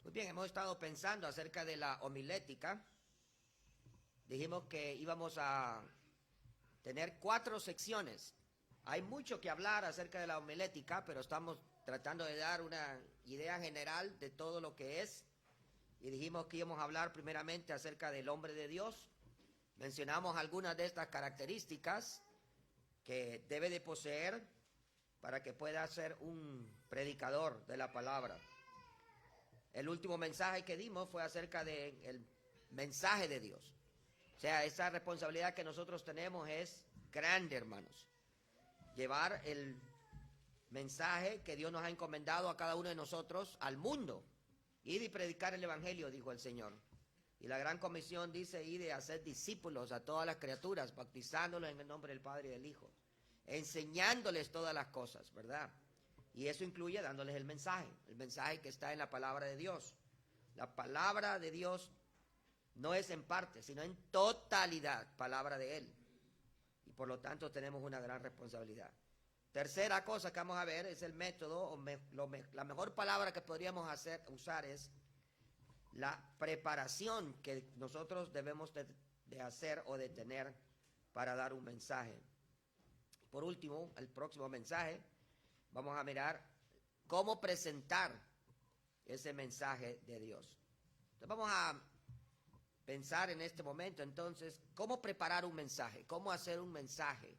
Muy bien, hemos estado pensando acerca de la homilética. Dijimos que íbamos a tener 4 secciones. Hay mucho que hablar acerca de la homilética, pero estamos tratando de dar una idea general de todo lo que es. Y dijimos que íbamos a hablar primeramente acerca del hombre de Dios. Mencionamos algunas de estas características que debe de poseer para que pueda ser un predicador de la palabra. El último mensaje que dimos fue acerca del mensaje de Dios. O sea, esa responsabilidad que nosotros tenemos es grande, hermanos. Llevar el mensaje que Dios nos ha encomendado a cada uno de nosotros al mundo. Ir y predicar el evangelio, dijo el Señor. Y la gran comisión dice ir y hacer discípulos a todas las criaturas, bautizándolos en el nombre del Padre y del Hijo, enseñándoles todas las cosas, ¿verdad? Y eso incluye dándoles el mensaje que está en la palabra de Dios. La palabra de Dios no es en parte, sino en totalidad, palabra de Él. Y por lo tanto tenemos una gran responsabilidad. Tercera cosa que vamos a ver es el método, la mejor palabra que podríamos usar es la preparación que nosotros debemos de hacer o de tener para dar un mensaje. Por último, el próximo mensaje, vamos a mirar cómo presentar ese mensaje de Dios. Entonces vamos a pensar en este momento, entonces, cómo preparar un mensaje, cómo hacer un mensaje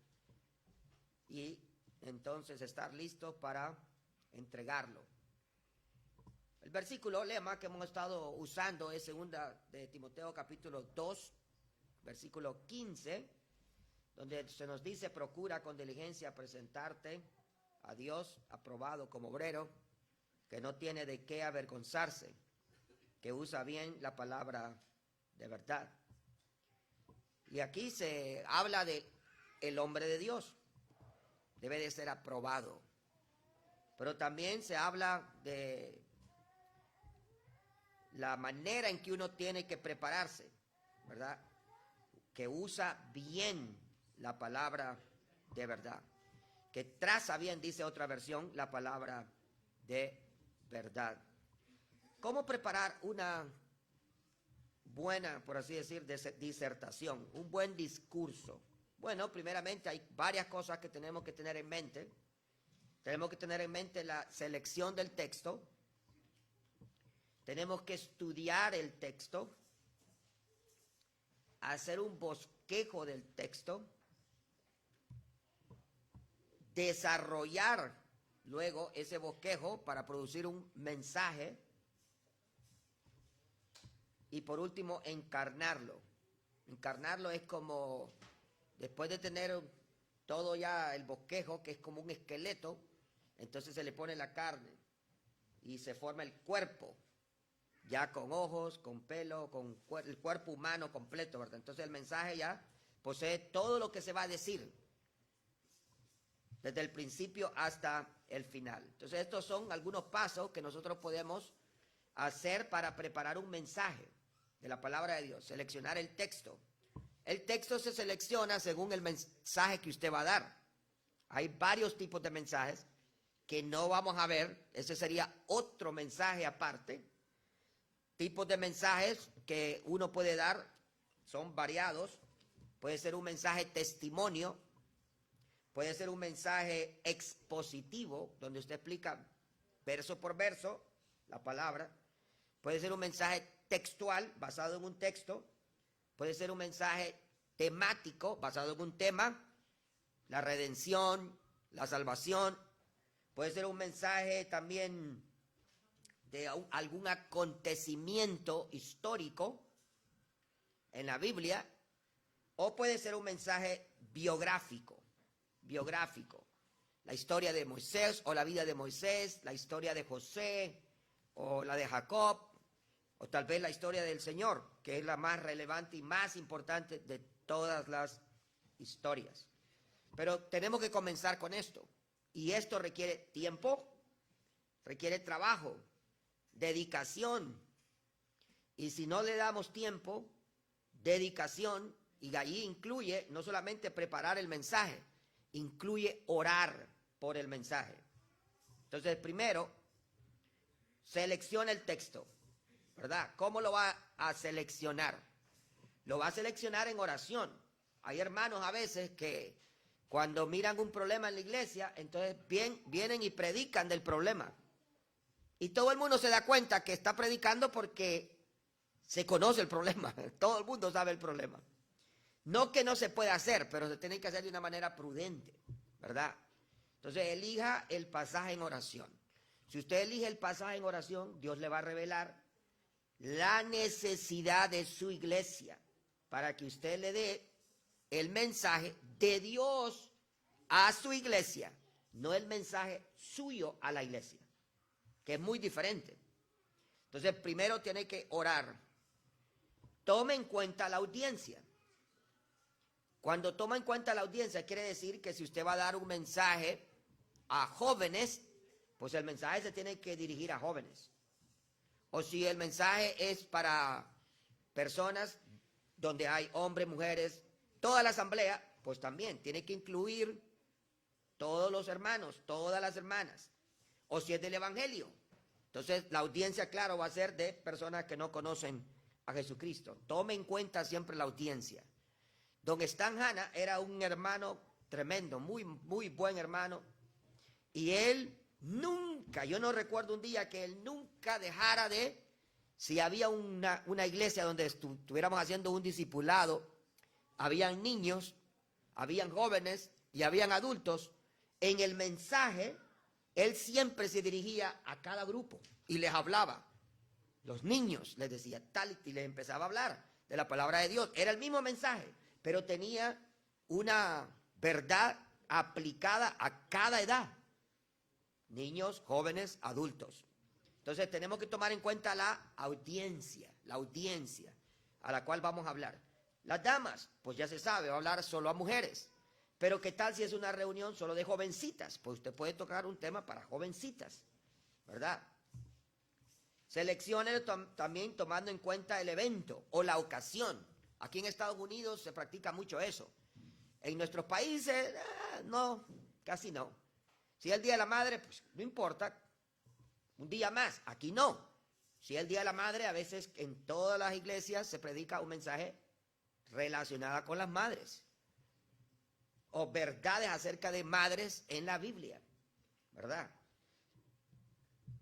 y entonces estar listos para entregarlo. El versículo lema que hemos estado usando es 2 de Timoteo capítulo 2, versículo 15, donde se nos dice: procura con diligencia presentarte a Dios aprobado como obrero, que no tiene de qué avergonzarse, que usa bien la palabra de verdad. Y aquí se habla de el hombre de Dios. Debe de ser aprobado. Pero también se habla de la manera en que uno tiene que prepararse, ¿verdad? Que usa bien la palabra de verdad. Que traza bien, dice otra versión, la palabra de verdad. ¿Cómo preparar una buena, por así decir, disertación, un buen discurso? Bueno, primeramente hay varias cosas que tenemos que tener en mente. Tenemos que tener en mente la selección del texto. Tenemos que estudiar el texto, hacer un bosquejo del texto, desarrollar luego ese bosquejo para producir un mensaje y por último encarnarlo. Encarnarlo es como, después de tener todo ya el bosquejo, que es como un esqueleto, entonces se le pone la carne y se forma el cuerpo, ya con ojos, con pelo, con el cuerpo humano completo, ¿verdad? Entonces el mensaje ya posee todo lo que se va a decir, desde el principio hasta el final. Entonces estos son algunos pasos que nosotros podemos hacer para preparar un mensaje de la palabra de Dios. Seleccionar el texto. El texto se selecciona según el mensaje que usted va a dar. Hay varios tipos de mensajes que no vamos a ver. Ese sería otro mensaje aparte. Tipos de mensajes que uno puede dar son variados. Puede ser un mensaje testimonio. Puede ser un mensaje expositivo, donde usted explica verso por verso la palabra. Puede ser un mensaje textual, basado en un texto. Puede ser un mensaje temático, basado en un tema. La redención, la salvación. Puede ser un mensaje también de algún acontecimiento histórico en la Biblia. O puede ser un mensaje biográfico. La historia de Moisés o la vida de Moisés, la historia de José o la de Jacob, o tal vez la historia del Señor, que es la más relevante y más importante de todas las historias. Pero tenemos que comenzar con esto, y esto requiere tiempo, requiere trabajo, dedicación, y si no le damos tiempo, dedicación, y allí incluye no solamente preparar el mensaje, incluye orar por el mensaje. Entonces, primero, selecciona el texto. ¿verdad? ¿Cómo lo va a seleccionar? Lo va a seleccionar en oración. Hay hermanos a veces que cuando miran un problema en la iglesia, entonces vienen y predican del problema. Y todo el mundo se da cuenta que está predicando porque se conoce el problema. Todo el mundo sabe el problema. No que no se pueda hacer, pero se tiene que hacer de una manera prudente, ¿verdad? Entonces elija el pasaje en oración. Si usted elige el pasaje en oración, Dios le va a revelar la necesidad de su iglesia para que usted le dé el mensaje de Dios a su iglesia, no el mensaje suyo a la iglesia, que es muy diferente. Entonces, primero tiene que orar. Tome en cuenta la audiencia. Cuando toma en cuenta la audiencia, quiere decir que si usted va a dar un mensaje a jóvenes, pues el mensaje se tiene que dirigir a jóvenes. O si el mensaje es para personas donde hay hombres, mujeres, toda la asamblea, pues también tiene que incluir todos los hermanos, todas las hermanas. O si es del evangelio, entonces la audiencia, claro, va a ser de personas que no conocen a Jesucristo. Tome en cuenta siempre la audiencia. Don Stan Hanna era un hermano tremendo, muy, muy buen hermano. Y él nunca, yo no recuerdo un día que él nunca dejara de, si había una iglesia donde estuviéramos haciendo un discipulado, habían niños, habían jóvenes y habían adultos, en el mensaje, él siempre se dirigía a cada grupo y les hablaba. Los niños les decía tal y les empezaba a hablar de la palabra de Dios. Era el mismo mensaje, pero tenía una verdad aplicada a cada edad. Niños, jóvenes, adultos. Entonces tenemos que tomar en cuenta la audiencia a la cual vamos a hablar. Las damas, pues ya se sabe, va a hablar solo a mujeres. Pero ¿qué tal si es una reunión solo de jovencitas? Pues usted puede tocar un tema para jovencitas, ¿verdad? Seleccione también tomando en cuenta el evento o la ocasión. Aquí en Estados Unidos se practica mucho eso. En nuestros países, no, casi no. Si es el Día de la Madre, pues no importa, un día más. Aquí no. Si es el Día de la Madre, a veces en todas las iglesias se predica un mensaje relacionado con las madres. O verdades acerca de madres en la Biblia, ¿verdad?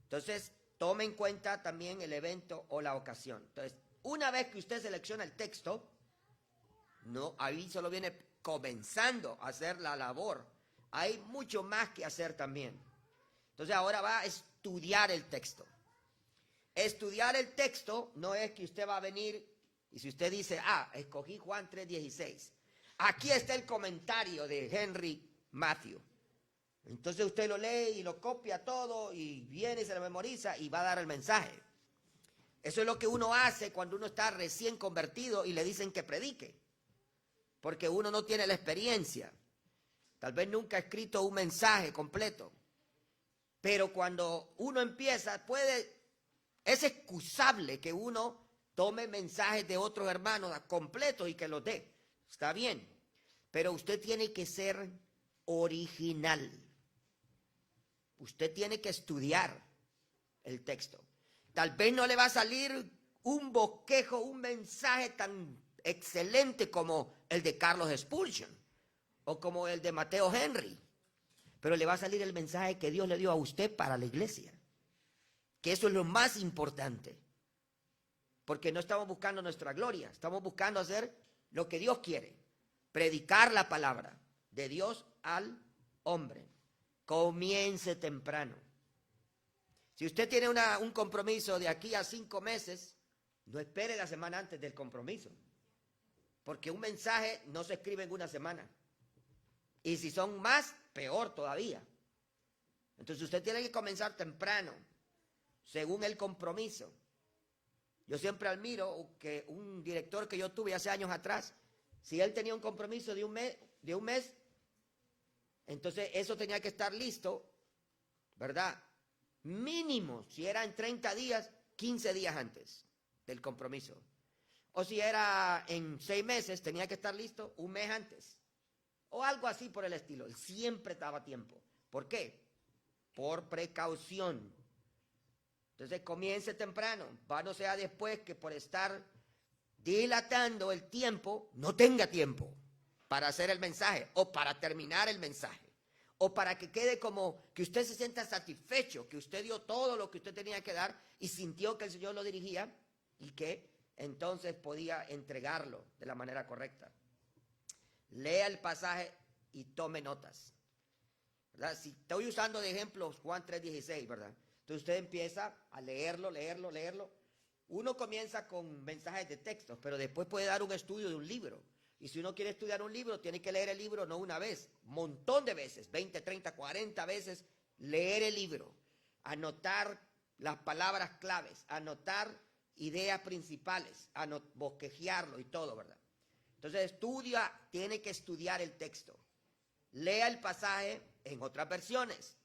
Entonces, tome en cuenta también el evento o la ocasión. Entonces, una vez que usted selecciona el texto, no, ahí solo viene comenzando a hacer la labor. Hay mucho más que hacer también. Entonces, ahora va a estudiar el texto. Estudiar el texto no es que usted va a venir y si usted dice, escogí Juan 3:16. Aquí está el comentario de Henry Matthew. Entonces usted lo lee y lo copia todo y viene y se lo memoriza y va a dar el mensaje. Eso es lo que uno hace cuando uno está recién convertido y le dicen que predique. Porque uno no tiene la experiencia. Tal vez nunca ha escrito un mensaje completo. Pero cuando uno empieza, es excusable que uno tome mensajes de otros hermanos completos y que los dé. Está bien, pero usted tiene que ser original. Usted tiene que estudiar el texto. Tal vez no le va a salir un bosquejo, un mensaje tan excelente como el de Carlos Spurgeon o como el de Mateo Henry, pero le va a salir el mensaje que Dios le dio a usted para la iglesia, que eso es lo más importante, porque no estamos buscando nuestra gloria, estamos buscando hacer lo que Dios quiere, predicar la palabra de Dios al hombre. Comience temprano. Si usted tiene un compromiso de aquí a 5 meses, no espere la semana antes del compromiso, porque un mensaje no se escribe en una semana. Y si son más, peor todavía. Entonces usted tiene que comenzar temprano, según el compromiso. Yo siempre admiro que un director que yo tuve hace años atrás, si él tenía un compromiso de un mes, entonces eso tenía que estar listo, ¿verdad? Mínimo, si era en 30 días, 15 días antes del compromiso. O si era en 6 meses, tenía que estar listo un mes antes. O algo así por el estilo. Él siempre daba tiempo. ¿Por qué? Por precaución. Entonces comience temprano, va no sea después que por estar dilatando el tiempo, no tenga tiempo para hacer el mensaje o para terminar el mensaje. O para que quede como que usted se sienta satisfecho, que usted dio todo lo que usted tenía que dar y sintió que el Señor lo dirigía y que entonces podía entregarlo de la manera correcta. Lea el pasaje y tome notas, ¿verdad? Si estoy usando de ejemplo Juan 3:16, ¿verdad? Entonces usted empieza a leerlo. Uno comienza con mensajes de textos, pero después puede dar un estudio de un libro. Y si uno quiere estudiar un libro, tiene que leer el libro no una vez, montón de veces, 20, 30, 40 veces, leer el libro, anotar las palabras claves, anotar ideas principales, bosquejearlo y todo, ¿verdad? Entonces tiene que estudiar el texto. Lea el pasaje en otras versiones.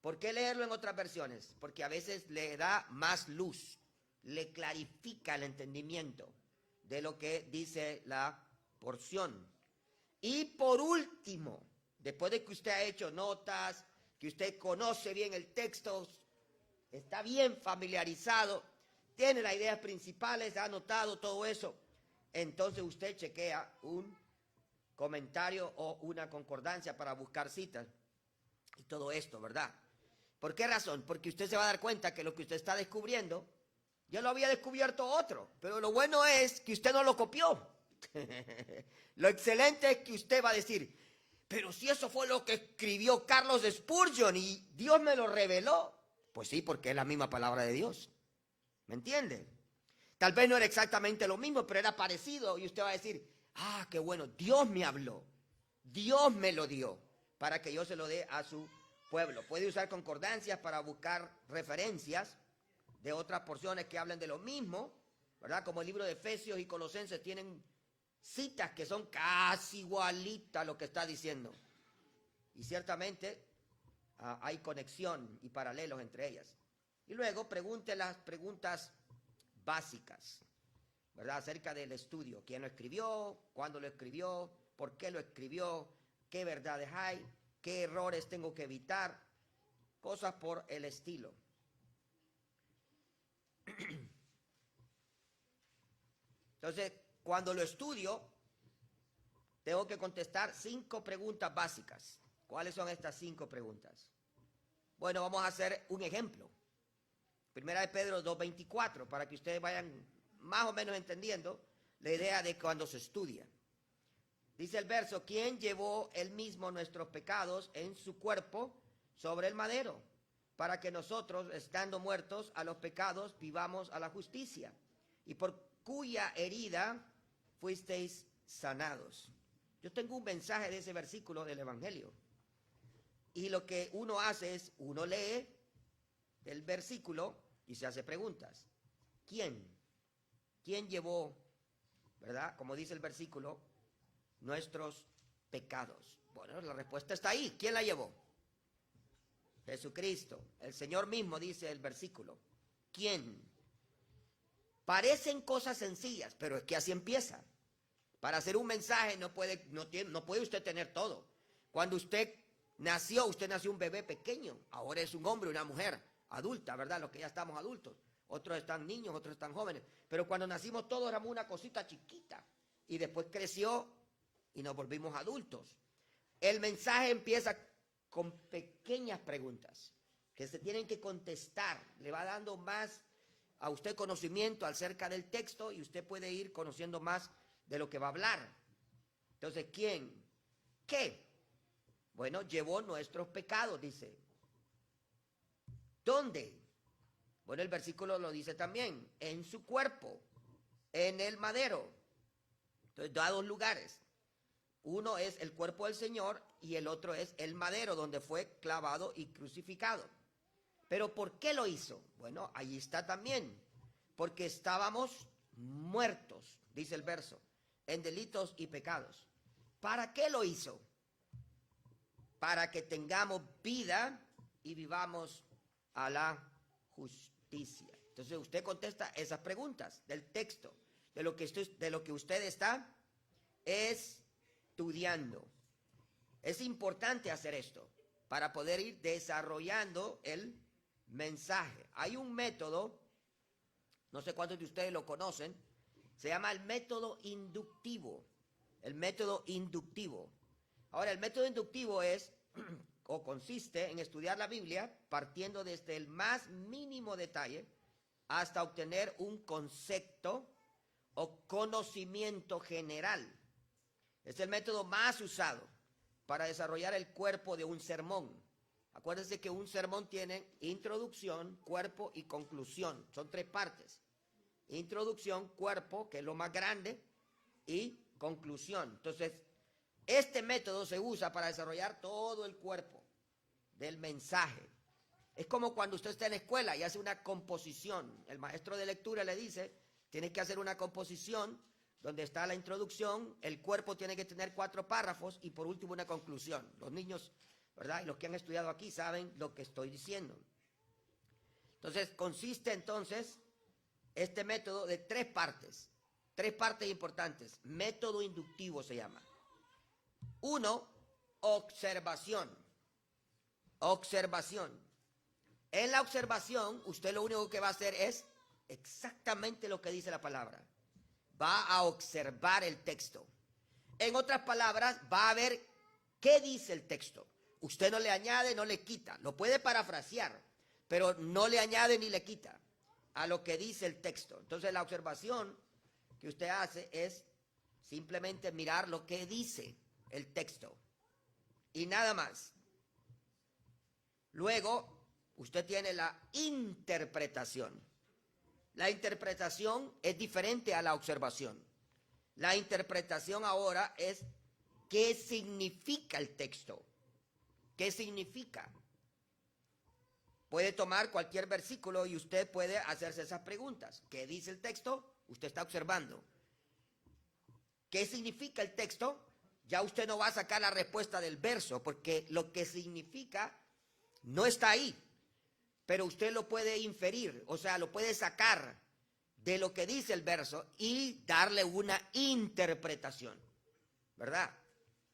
¿Por qué leerlo en otras versiones? Porque a veces le da más luz, le clarifica el entendimiento de lo que dice la porción. Y por último, después de que usted ha hecho notas, que usted conoce bien el texto, está bien familiarizado, tiene las ideas principales, ha anotado todo eso, entonces usted chequea un comentario o una concordancia para buscar citas y todo esto, ¿verdad? ¿Por qué razón? Porque usted se va a dar cuenta que lo que usted está descubriendo ya lo había descubierto otro, pero lo bueno es que usted no lo copió. Lo excelente es que usted va a decir, pero si eso fue lo que escribió Carlos Spurgeon y Dios me lo reveló. Pues sí, porque es la misma palabra de Dios. ¿Me entiende? Tal vez no era exactamente lo mismo, pero era parecido y usted va a decir, ah, qué bueno, Dios me habló, Dios me lo dio para que yo se lo dé a su pueblo. Puede usar concordancias para buscar referencias de otras porciones que hablan de lo mismo, ¿verdad? Como el libro de Efesios y Colosenses tienen citas que son casi igualitas a lo que está diciendo. Y ciertamente hay conexión y paralelos entre ellas. Y luego pregunte las preguntas básicas, ¿verdad? Acerca del estudio. ¿Quién lo escribió? ¿Cuándo lo escribió? ¿Por qué lo escribió? ¿Qué verdades hay? ¿Qué errores tengo que evitar? Cosas por el estilo. Entonces, cuando lo estudio, tengo que contestar 5 preguntas básicas. ¿Cuáles son estas 5 preguntas? Bueno, vamos a hacer un ejemplo. Primera de Pedro 2:24, para que ustedes vayan más o menos entendiendo la idea de cuando se estudia. Dice el verso, ¿quién llevó él mismo nuestros pecados en su cuerpo sobre el madero? Para que nosotros, estando muertos a los pecados, vivamos a la justicia. Y por cuya herida fuisteis sanados. Yo tengo un mensaje de ese versículo del Evangelio. Y lo que uno hace es, uno lee el versículo y se hace preguntas. ¿Quién? ¿Quién llevó, verdad? Como dice el versículo, nuestros pecados. Bueno, la respuesta está ahí. ¿Quién la llevó? Jesucristo. El Señor mismo dice el versículo. ¿Quién? Parecen cosas sencillas, pero es que así empieza. Para hacer un mensaje no puede usted tener todo. Cuando usted nació un bebé pequeño. Ahora es un hombre, una mujer adulta, ¿verdad? Los que ya estamos adultos. Otros están niños, otros están jóvenes. Pero cuando nacimos todos éramos una cosita chiquita. Y después creció y nos volvimos adultos. El mensaje empieza con pequeñas preguntas que se tienen que contestar. Le va dando más a usted conocimiento acerca del texto y usted puede ir conociendo más de lo que va a hablar. Entonces, ¿quién? ¿Qué? Bueno, llevó nuestros pecados, dice. ¿Dónde? Bueno, el versículo lo dice también. En su cuerpo, en el madero. Entonces, da 2 lugares. Uno es el cuerpo del Señor y el otro es el madero donde fue clavado y crucificado. ¿Pero por qué lo hizo? Bueno, ahí está también. Porque estábamos muertos, dice el verso, en delitos y pecados. ¿Para qué lo hizo? Para que tengamos vida y vivamos a la justicia. Entonces usted contesta esas preguntas del texto, de lo que usted está estudiando. Es importante hacer esto para poder ir desarrollando el mensaje. Hay un método, no sé cuántos de ustedes lo conocen, se llama el método inductivo. El método inductivo. Ahora, el método inductivo es o consiste en estudiar la Biblia partiendo desde el más mínimo detalle hasta obtener un concepto o conocimiento general. Es el método más usado para desarrollar el cuerpo de un sermón. Acuérdense que un sermón tiene introducción, cuerpo y conclusión. Son tres partes. Introducción, cuerpo, que es lo más grande, y conclusión. Entonces, este método se usa para desarrollar todo el cuerpo del mensaje. Es como cuando usted está en la escuela y hace una composición. El maestro de lectura le dice, tiene que hacer una composición donde está la introducción, el cuerpo tiene que tener 4 párrafos y por último una conclusión. Los niños, ¿verdad? Y los que han estudiado aquí saben lo que estoy diciendo. Entonces, consiste entonces este método de 3 partes. 3 partes importantes. Método inductivo se llama. 1, observación. Observación. En la observación, usted lo único que va a hacer es exactamente lo que dice la palabra. Va a observar el texto. En otras palabras, va a ver qué dice el texto. Usted no le añade, no le quita. Lo puede parafrasear, pero no le añade ni le quita a lo que dice el texto. Entonces, la observación que usted hace es simplemente mirar lo que dice el texto y nada más. Luego, usted tiene la interpretación. La interpretación es diferente a la observación. La interpretación ahora es qué significa el texto. ¿Qué significa? Puede tomar cualquier versículo y usted puede hacerse esas preguntas. ¿Qué dice el texto? Usted está observando. ¿Qué significa el texto? Ya usted no va a sacar la respuesta del verso, porque lo que significa no está ahí. Pero usted lo puede inferir, o sea, lo puede sacar de lo que dice el verso y darle una interpretación, ¿verdad?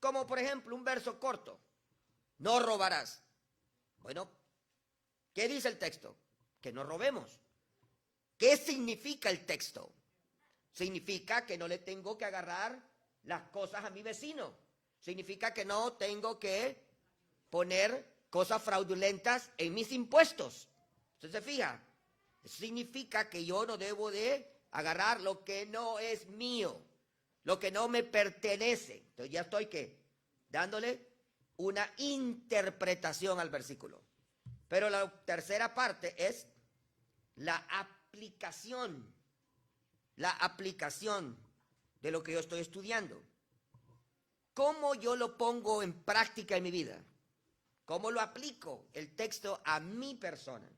Como por ejemplo un verso corto, no robarás. Bueno, ¿qué dice el texto? Que no robemos. ¿Qué significa el texto? Significa que no le tengo que agarrar las cosas a mi vecino. Significa que no tengo que poner cosas fraudulentas en mis impuestos. ¿Usted se fija? Eso significa que yo no debo de agarrar lo que no es mío, lo que no me pertenece. Entonces ya estoy ¿qué? Dándole una interpretación al versículo. Pero la tercera parte es la aplicación. La aplicación de lo que yo estoy estudiando. ¿Cómo yo lo pongo en práctica en mi vida? ¿Cómo lo aplico el texto a mi persona?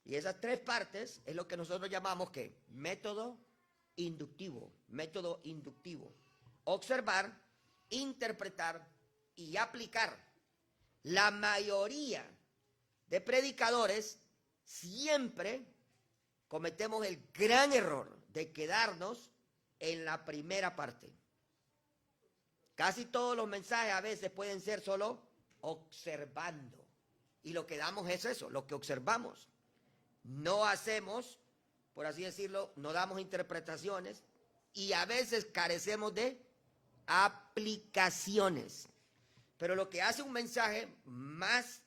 Y esas 3 partes es lo que nosotros llamamos ¿qué? Método inductivo. Método inductivo. Observar, interpretar y aplicar. La mayoría de predicadores siempre cometemos el gran error de quedarnos en la primera parte. Casi todos los mensajes a veces pueden ser solo observando. Y lo que damos es eso, lo que observamos. No hacemos, por así decirlo, no damos interpretaciones y a veces carecemos de aplicaciones. Pero lo que hace un mensaje más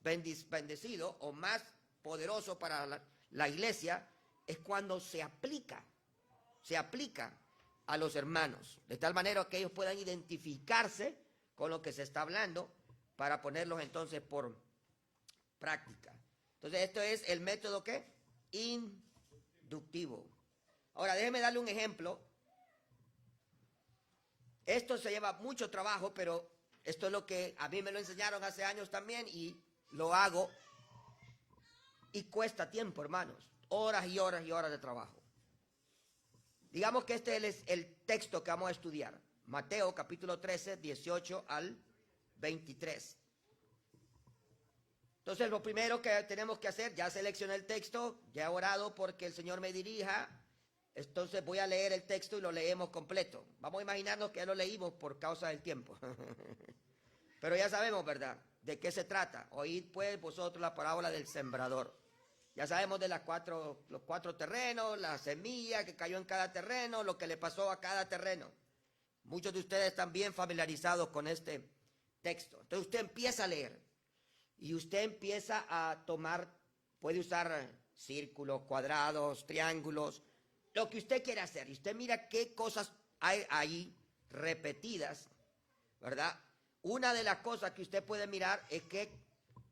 bendecido o más poderoso para la iglesia es cuando se aplica a los hermanos, de tal manera que ellos puedan identificarse con lo que se está hablando para ponerlos entonces por práctica. Entonces esto es el método ¿qué? Inductivo. Ahora déjeme darle un ejemplo. Esto se lleva mucho trabajo, pero esto es lo que a mí me lo enseñaron hace años también y lo hago y cuesta tiempo, hermanos, horas y horas y horas de trabajo. Digamos que este es el texto que vamos a estudiar. Mateo capítulo 13, 18 al 23. Entonces lo primero que tenemos que hacer, ya seleccioné el texto, ya he orado porque el Señor me dirija. Entonces voy a leer el texto y lo leemos completo. Vamos a imaginarnos que ya lo leímos por causa del tiempo. Pero ya sabemos, ¿verdad? ¿De qué se trata? Oíd pues vosotros la parábola del sembrador. Ya sabemos de los cuatro terrenos, la semilla que cayó en cada terreno, lo que le pasó a cada terreno. Muchos de ustedes están bien familiarizados con este texto. Entonces usted empieza a leer y usted empieza a tomar, puede usar círculos, cuadrados, triángulos, lo que usted quiera hacer. Y usted mira qué cosas hay ahí repetidas, ¿verdad? Una de las cosas que usted puede mirar es que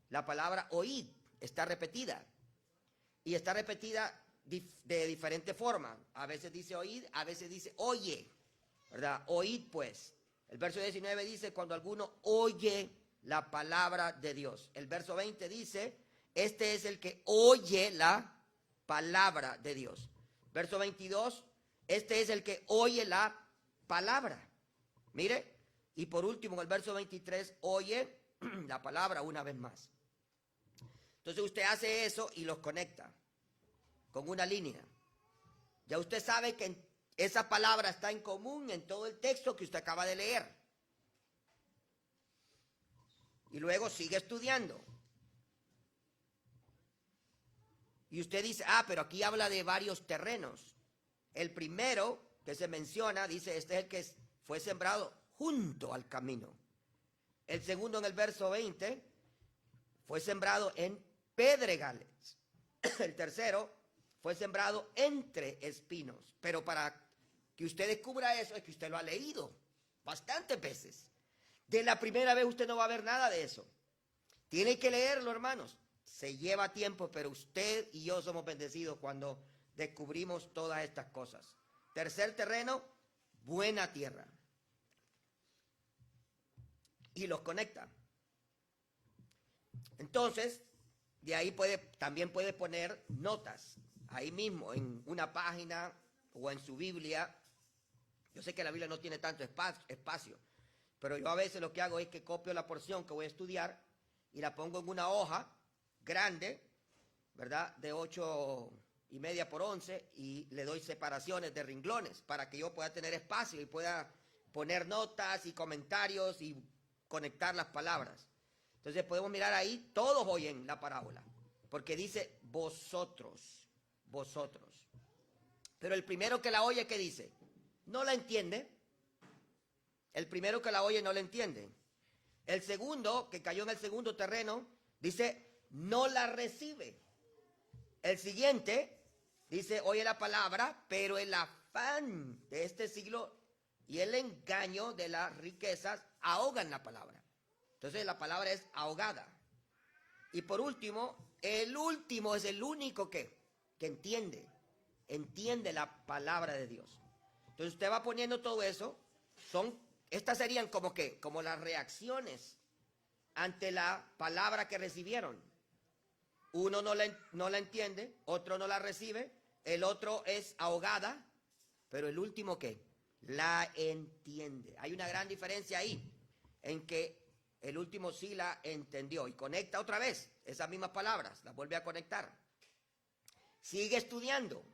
la palabra oíd está repetida. Y está repetida de diferente forma. A veces dice oíd, a veces dice oye, ¿verdad? Oíd pues. El verso 19 dice cuando alguno oye la palabra de Dios. El verso 20 dice, este es el que oye la palabra de Dios. Verso 22, este es el que oye la palabra. Mire, y por último en el verso 23, oye la palabra una vez más. Entonces usted hace eso y los conecta con una línea. Ya usted sabe que esa palabra está en común en todo el texto que usted acaba de leer. Y luego sigue estudiando. Y usted dice, pero aquí habla de varios terrenos. El primero que se menciona, dice, este es el que fue sembrado junto al camino. El segundo en el verso 20 fue sembrado en pedregales. El tercero fue sembrado entre espinos. Pero para que usted descubra eso es que usted lo ha leído bastantes veces. De la primera vez usted no va a ver nada de eso. Tiene que leerlo, hermanos. Se lleva tiempo, pero usted y yo somos bendecidos cuando descubrimos todas estas cosas. Tercer terreno, buena tierra. Y los conecta. Entonces, de ahí también puede poner notas. Ahí mismo, en una página o en su Biblia. Yo sé que la Biblia no tiene tanto espacio, pero yo a veces lo que hago es que copio la porción que voy a estudiar y la pongo en una hoja grande, ¿verdad? De 8,5 por 11 y le doy separaciones de renglones para que yo pueda tener espacio y pueda poner notas y comentarios y conectar las palabras. Entonces podemos mirar ahí, todos oyen la parábola, porque dice vosotros. Pero el primero que la oye, ¿qué dice? No la entiende. El primero que la oye no la entiende. El segundo, que cayó en el segundo terreno, dice, no la recibe. El siguiente, dice, oye la palabra, pero el afán de este siglo y el engaño de las riquezas ahogan la palabra. Entonces la palabra es ahogada. Y por último, el último es el único que entiende la palabra de Dios. Entonces usted va poniendo todo eso, estas serían como las reacciones ante la palabra que recibieron. Uno no la entiende, otro no la recibe, el otro es ahogada, pero el último ¿qué? La entiende. Hay una gran diferencia ahí, en que el último sí la entendió y conecta otra vez esas mismas palabras, las vuelve a conectar. Sigue estudiando.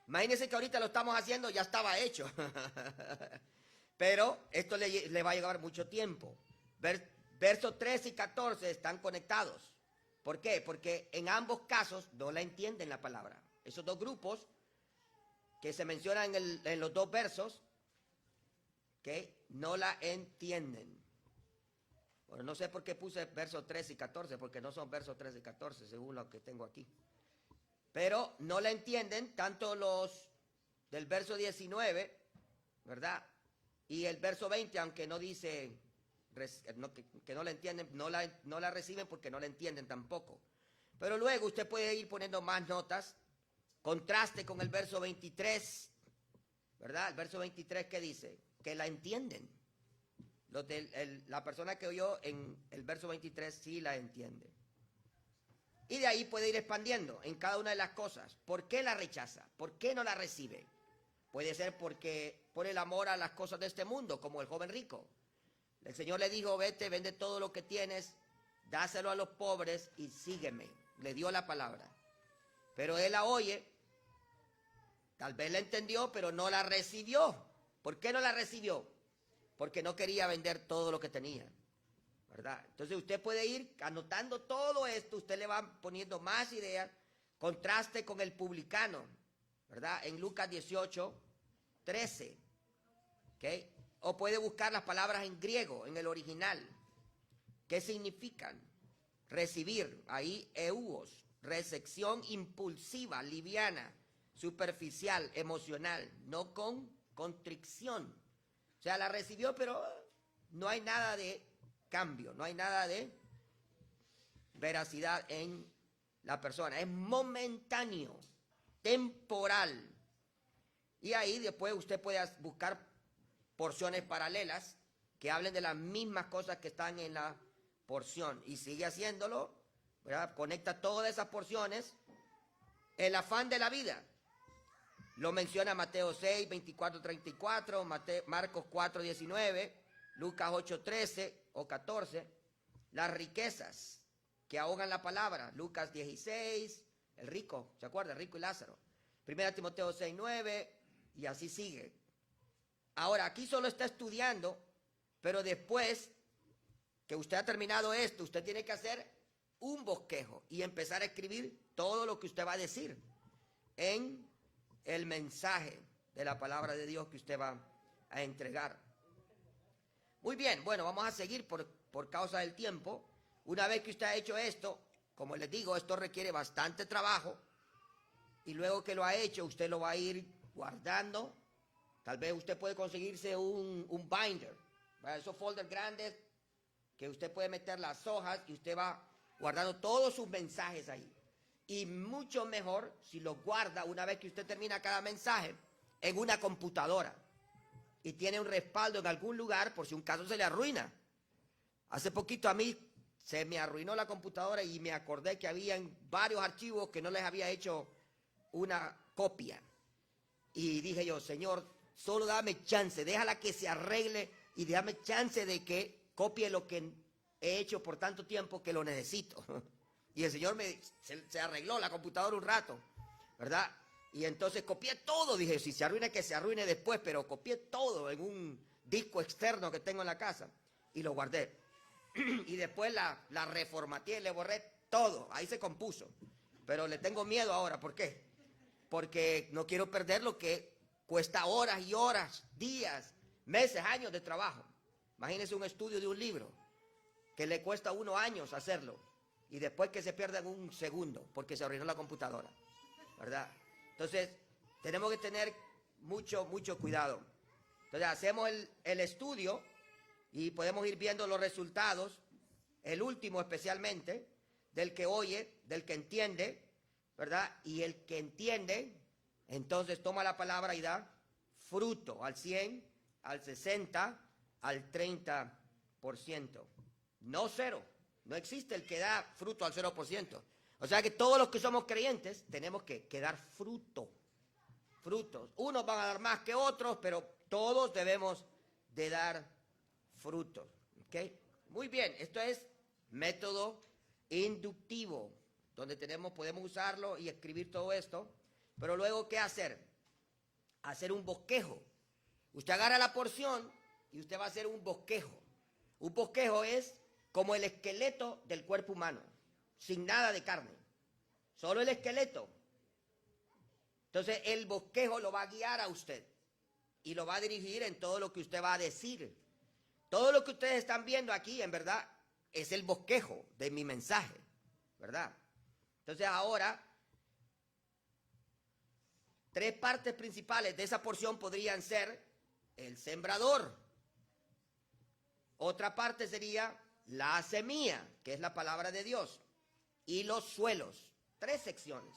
Imagínense que ahorita lo estamos haciendo, ya estaba hecho. Pero esto le va a llevar mucho tiempo. Versos 13 y 14 están conectados. ¿Por qué? Porque en ambos casos no la entienden la palabra. Esos dos grupos que se mencionan en los dos versos, que no la entienden. Bueno, no sé por qué puse versos 13 y 14, porque no son versos 13 y 14, según lo que tengo aquí. Pero no la entienden tanto los del verso 19, ¿verdad? Y el verso 20, aunque no dice que no la entienden, no la reciben porque no la entienden tampoco. Pero luego usted puede ir poniendo más notas, contraste con el verso 23, ¿verdad? El verso 23, ¿qué dice? Que la entienden. La persona que oyó en el verso 23 sí la entiende. Y de ahí puede ir expandiendo en cada una de las cosas. ¿Por qué la rechaza? ¿Por qué no la recibe? Puede ser porque por el amor a las cosas de este mundo, como el joven rico. El Señor le dijo, vete, vende todo lo que tienes, dáselo a los pobres y sígueme. Le dio la palabra. Pero él la oye, tal vez la entendió, pero no la recibió. ¿Por qué no la recibió? Porque no quería vender todo lo que tenía, ¿verdad? Entonces usted puede ir anotando todo esto, usted le va poniendo más ideas, contraste con el publicano, ¿verdad? En Lucas 18:13, ¿ok? O puede buscar las palabras en griego, en el original. ¿Qué significan? Recibir, ahí euos, recepción impulsiva, liviana, superficial, emocional, no con constricción. O sea, la recibió, pero no hay nada de cambio, no hay nada de veracidad en la persona. Es momentáneo, temporal. Y ahí después usted puede buscar porciones paralelas que hablen de las mismas cosas que están en la porción. Y sigue haciéndolo, ¿verdad? Conecta todas esas porciones. El afán de la vida. Lo menciona Mateo 6, 24, 34, Marcos 4, 19, Lucas 8, 13 o 14. Las riquezas que ahogan la palabra. Lucas 16, el rico, ¿se acuerda? El rico y Lázaro. 1 Timoteo 6, 9 y así sigue. Ahora, aquí solo está estudiando, pero después que usted ha terminado esto, usted tiene que hacer un bosquejo y empezar a escribir todo lo que usted va a decir en el mensaje de la palabra de Dios que usted va a entregar. Muy bien, bueno, vamos a seguir por causa del tiempo. Una vez que usted ha hecho esto, como les digo, esto requiere bastante trabajo y luego que lo ha hecho, usted lo va a ir guardando. Tal vez usted puede conseguirse un binder, ¿verdad? Esos folders grandes que usted puede meter las hojas y usted va guardando todos sus mensajes ahí. Y mucho mejor si los guarda una vez que usted termina cada mensaje en una computadora y tiene un respaldo en algún lugar por si un caso se le arruina. Hace poquito a mí se me arruinó la computadora y me acordé que habían varios archivos que no les había hecho una copia. Y dije yo, Señor, solo dame chance, déjala que se arregle y dame chance de que copie lo que he hecho por tanto tiempo que lo necesito. Y el Señor se arregló la computadora un rato, ¿verdad? Y entonces copié todo, dije, si se arruina que se arruine después, pero copié todo en un disco externo que tengo en la casa y lo guardé. Y después la reformateé, le borré todo, ahí se compuso. Pero le tengo miedo ahora, ¿por qué? Porque no quiero perder lo que cuesta horas y horas, días, meses, años de trabajo. Imagínense un estudio de un libro que le cuesta a uno años hacerlo y después que se pierda en un segundo porque se arruinó la computadora, ¿verdad? Entonces, tenemos que tener mucho cuidado. Entonces, hacemos el estudio y podemos ir viendo los resultados, el último especialmente, del que oye, del que entiende, ¿verdad? Y el que entiende, entonces toma la palabra y da fruto al 100, al 60, al 30%. No cero. No existe el que da fruto al 0%. O sea que todos los que somos creyentes tenemos que dar fruto. Frutos. Unos van a dar más que otros, pero todos debemos de dar frutos. ¿Ok? Muy bien, esto es método inductivo, donde podemos usarlo y escribir todo esto. Pero luego, ¿qué hacer? Hacer un bosquejo. Usted agarra la porción y usted va a hacer un bosquejo. Un bosquejo es como el esqueleto del cuerpo humano, sin nada de carne, solo el esqueleto. Entonces el bosquejo lo va a guiar a usted y lo va a dirigir en todo lo que usted va a decir. Todo lo que ustedes están viendo aquí, en verdad, es el bosquejo de mi mensaje, ¿verdad? Entonces ahora, 3 partes principales de esa porción podrían ser el sembrador. Otra parte sería la semilla, que es la palabra de Dios, y los suelos. 3 secciones.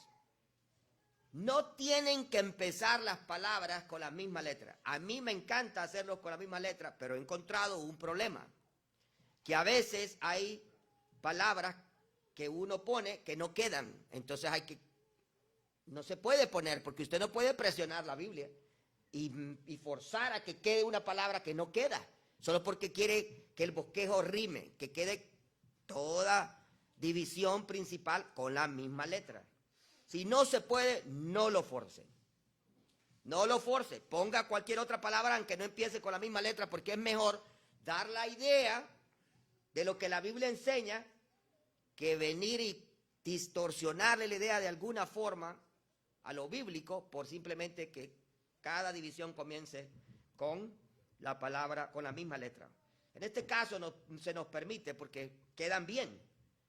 No tienen que empezar las palabras con la misma letra. A mí me encanta hacerlos con la misma letra, pero he encontrado un problema. Que a veces hay palabras que uno pone que no quedan. Entonces no se puede poner, porque usted no puede presionar la Biblia y forzar a que quede una palabra que no queda. Solo porque quiere que el bosquejo rime, que quede toda división principal con la misma letra. Si no se puede, no lo force. No lo force. Ponga cualquier otra palabra aunque no empiece con la misma letra, porque es mejor dar la idea de lo que la Biblia enseña que venir y distorsionarle la idea de alguna forma a lo bíblico por simplemente que cada división comience con la palabra, con la misma letra. En este caso se nos permite porque quedan bien.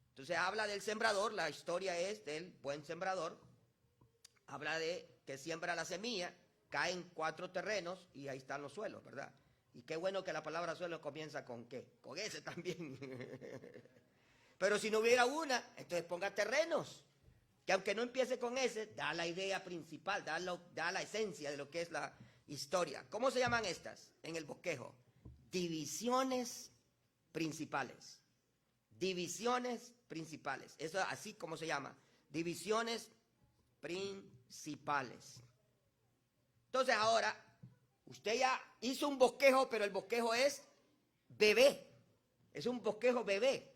Entonces habla del sembrador, la historia es del buen sembrador, habla de que siembra la semilla, cae en 4 terrenos y ahí están los suelos, ¿verdad? Y qué bueno que la palabra suelo comienza con ¿qué? Con ese también. Pero si no hubiera una, entonces ponga terrenos, que aunque no empiece con ese, da la idea principal, da la esencia de lo que es la historia. ¿Cómo se llaman estas en el bosquejo? Divisiones principales. Divisiones principales. Eso es así como se llama. Divisiones principales. Entonces ahora, usted ya hizo un bosquejo, pero el bosquejo es bebé. Es un bosquejo bebé.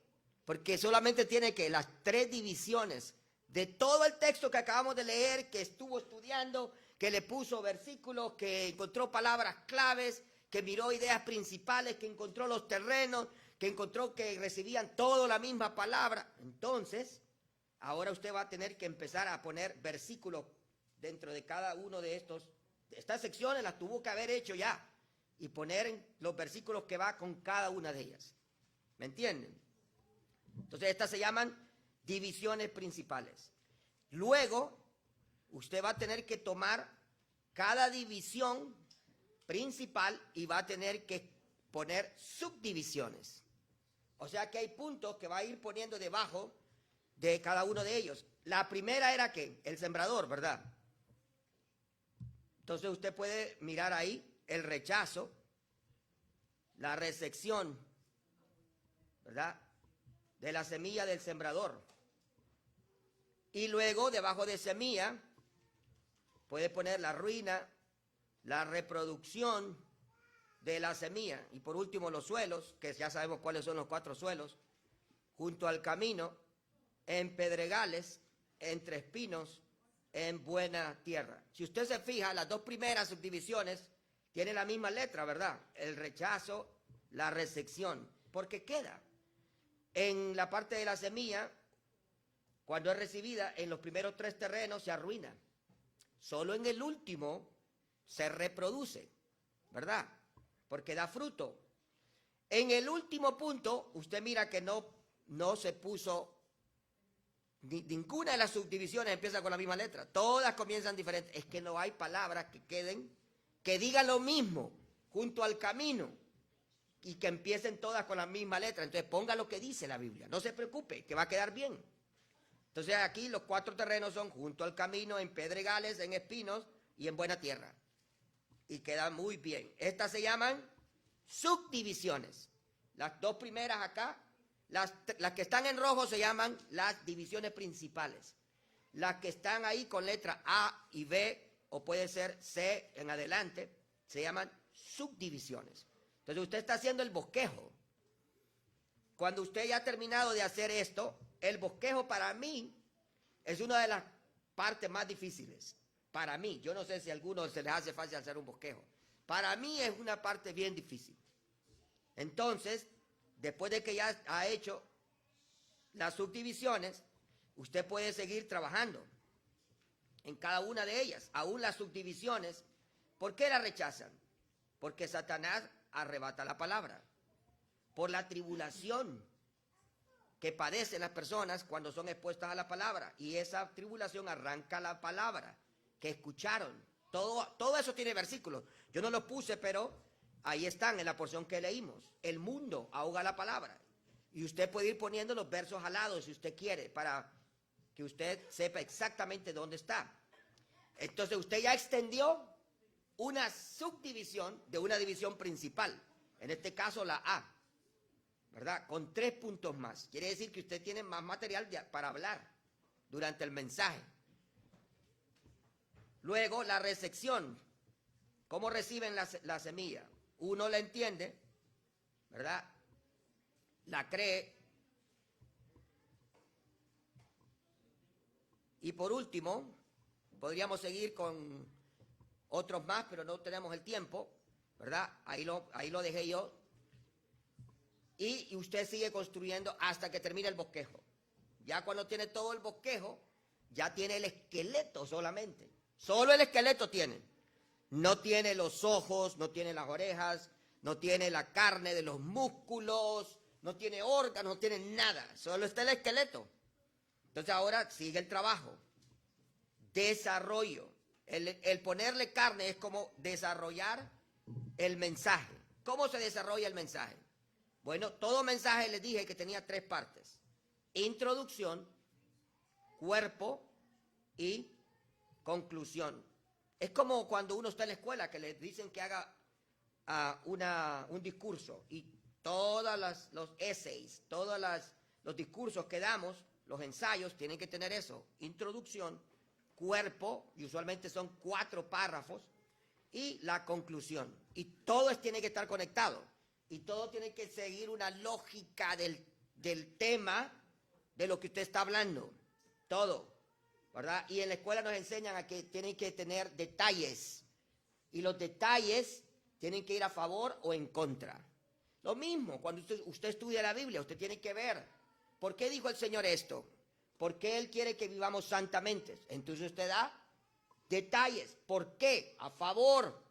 Porque solamente tiene que las 3 divisiones de todo el texto que acabamos de leer, que estuvo estudiando, que le puso versículos, que encontró palabras claves, que miró ideas principales, que encontró los terrenos, que encontró que recibían toda la misma palabra. Entonces, ahora usted va a tener que empezar a poner versículos dentro de cada uno de estas secciones las tuvo que haber hecho ya, y poner los versículos que va con cada una de ellas. ¿Me entienden? Entonces estas se llaman divisiones principales. Luego, usted va a tener que tomar cada división principal y va a tener que poner subdivisiones. O sea que hay puntos que va a ir poniendo debajo de cada uno de ellos. La primera era ¿qué? El sembrador, ¿verdad? Entonces usted puede mirar ahí el rechazo, la recepción, ¿verdad? De la semilla del sembrador. Y luego, debajo de semilla, puede poner la ruina, la reproducción de la semilla. Y por último, los suelos, que ya sabemos cuáles son los 4 suelos, junto al camino, en pedregales, entre espinos, en buena tierra. Si usted se fija, las 2 primeras subdivisiones tienen la misma letra, ¿verdad? El rechazo, la recepción, porque queda. En la parte de la semilla, cuando es recibida, en los primeros 3 terrenos se arruina. Solo en el último se reproduce, ¿verdad? Porque da fruto. En el último punto, usted mira que no se puso, ninguna de las subdivisiones empieza con la misma letra. Todas comienzan diferentes. Es que no hay palabras que queden, que digan lo mismo, junto al camino, y que empiecen todas con la misma letra. Entonces ponga lo que dice la Biblia. No se preocupe, que va a quedar bien. Entonces aquí los 4 terrenos son junto al camino, en pedregales, en espinos y en buena tierra. Y queda muy bien. Estas se llaman subdivisiones. Las 2 primeras acá, las que están en rojo se llaman las divisiones principales. Las que están ahí con letra A y B, o puede ser C en adelante, se llaman subdivisiones. Entonces usted está haciendo el bosquejo. Cuando usted ya ha terminado de hacer esto, el bosquejo para mí es una de las partes más difíciles. Para mí, yo no sé si a algunos se les hace fácil hacer un bosquejo. Para mí es una parte bien difícil. Entonces, después de que ya ha hecho las subdivisiones, usted puede seguir trabajando en cada una de ellas. Aún las subdivisiones, ¿por qué las rechazan? Porque Satanás arrebata la palabra. Por la tribulación que padecen las personas cuando son expuestas a la palabra. Y esa tribulación arranca la palabra que escucharon. Todo eso tiene versículos. Yo no los puse, pero ahí están en la porción que leímos. El mundo ahoga la palabra. Y usted puede ir poniendo los versos al lado si usted quiere, para que usted sepa exactamente dónde está. Entonces usted ya extendió una subdivisión de una división principal. En este caso la A, ¿verdad? Con 3 puntos más. Quiere decir que usted tiene más material para hablar durante el mensaje. Luego, la recepción. ¿Cómo reciben la semilla? Uno la entiende, ¿verdad? La cree. Y por último, podríamos seguir con otros más, pero no tenemos el tiempo, ¿verdad? Ahí lo dejé yo. y usted sigue construyendo hasta que termine el bosquejo. Ya cuando tiene todo el bosquejo, ya tiene el esqueleto solamente. Solo el esqueleto tiene. No tiene los ojos, no tiene las orejas, no tiene la carne de los músculos, no tiene órganos, no tiene nada. Solo está el esqueleto. Entonces ahora sigue el trabajo. Desarrollo. El ponerle carne es como desarrollar el mensaje. ¿Cómo se desarrolla el mensaje? Bueno, todo mensaje les dije que tenía 3 partes. Introducción, cuerpo y conclusión. Es como cuando uno está en la escuela que le dicen que haga un discurso y todos los essays, los discursos que damos, los ensayos tienen que tener eso. Introducción, cuerpo, y usualmente son 4 párrafos, y la conclusión. Y todo tiene que estar conectado. Y todo tiene que seguir una lógica del tema de lo que usted está hablando. Todo, ¿verdad? Y en la escuela nos enseñan a que tienen que tener detalles. Y los detalles tienen que ir a favor o en contra. Lo mismo, cuando usted estudia la Biblia, usted tiene que ver, ¿por qué dijo el Señor esto? ¿Por qué Él quiere que vivamos santamente? Entonces usted da detalles. ¿Por qué? A favor.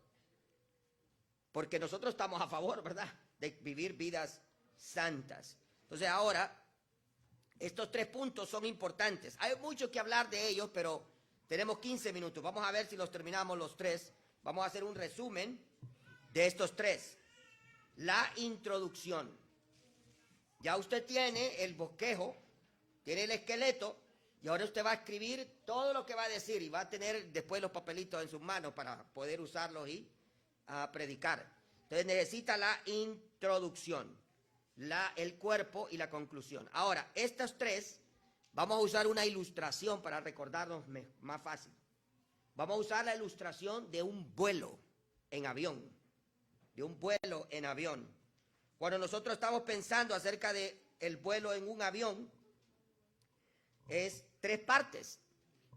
Porque nosotros estamos a favor, ¿verdad?, de vivir vidas santas. Entonces ahora, estos 3 puntos son importantes. Hay mucho que hablar de ellos, pero tenemos 15 minutos. Vamos a ver si los terminamos los 3. Vamos a hacer un resumen de estos 3. La introducción. Ya usted tiene el bosquejo, tiene el esqueleto, y ahora usted va a escribir todo lo que va a decir y va a tener después los papelitos en sus manos para poder usarlos y predicar. Entonces necesita la introducción, el cuerpo y la conclusión. Ahora, estos 3, vamos a usar una ilustración para recordarnos más fácil. Vamos a usar la ilustración de un vuelo en avión. De un vuelo en avión. Cuando nosotros estamos pensando acerca del vuelo en un avión, es 3 partes.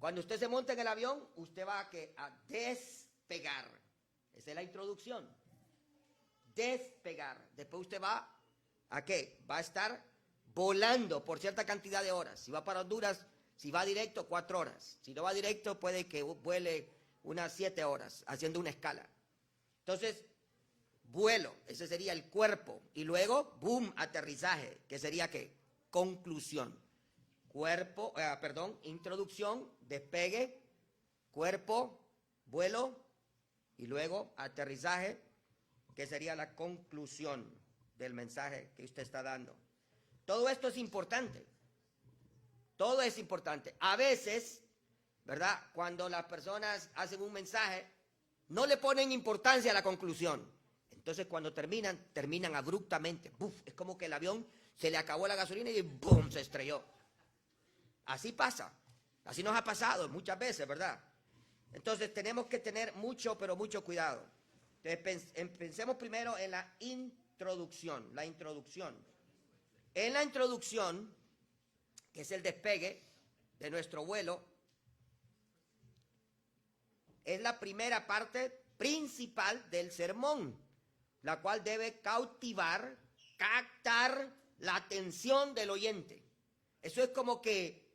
Cuando usted se monta en el avión, usted va a despegar. Esa es la introducción. Despegar. Después usted va ¿a qué? Va a estar volando por cierta cantidad de horas. Si va para Honduras, si va directo, 4 horas. Si no va directo, puede que vuele unas 7 horas, haciendo una escala. Entonces, vuelo, ese sería el cuerpo. Y luego, boom, aterrizaje, que sería ¿qué? Conclusión. Introducción, despegue, cuerpo, vuelo, y luego aterrizaje, que sería la conclusión del mensaje que usted está dando. Todo esto es importante. Todo es importante. A veces, ¿verdad?, cuando las personas hacen un mensaje, no le ponen importancia a la conclusión. Entonces, cuando terminan abruptamente. ¡Buf! Es como que el avión se le acabó la gasolina y ¡bum!, se estrelló. Así pasa. Así nos ha pasado muchas veces, ¿verdad? Entonces, tenemos que tener mucho, pero mucho cuidado. Entonces, pensemos primero en la introducción. La introducción. En la introducción, que es el despegue de nuestro vuelo, es la primera parte principal del sermón, la cual debe cautivar, captar la atención del oyente. Eso es como que,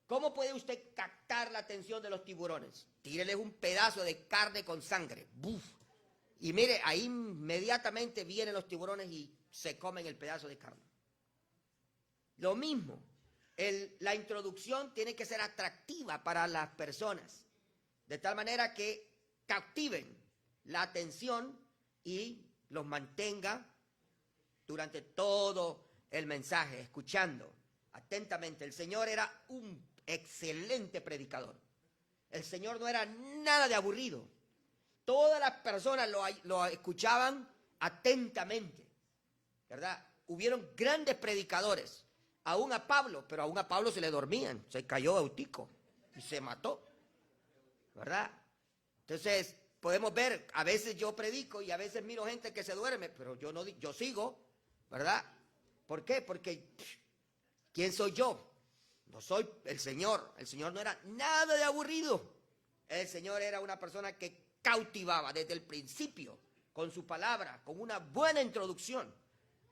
¿cómo puede usted captar la atención de los tiburones? Tíreles un pedazo de carne con sangre. ¡Buf! Y mire, ahí inmediatamente vienen los tiburones y se comen el pedazo de carne. Lo mismo, la introducción tiene que ser atractiva para las personas, de tal manera que captiven la atención y los mantenga durante todo el mensaje, escuchando atentamente. El Señor era un excelente predicador. El Señor no era nada de aburrido. Todas las personas lo escuchaban atentamente, ¿verdad? Hubieron grandes predicadores, aún a Pablo, pero aún a Pablo se le dormían, se cayó Eutico y se mató, ¿verdad? Entonces, podemos ver, a veces yo predico y a veces miro gente que se duerme, pero yo sigo, ¿verdad? ¿Por qué? Porque, ¿quién soy yo? No soy el Señor. El Señor no era nada de aburrido. El Señor era una persona que cautivaba desde el principio, con su palabra, con una buena introducción.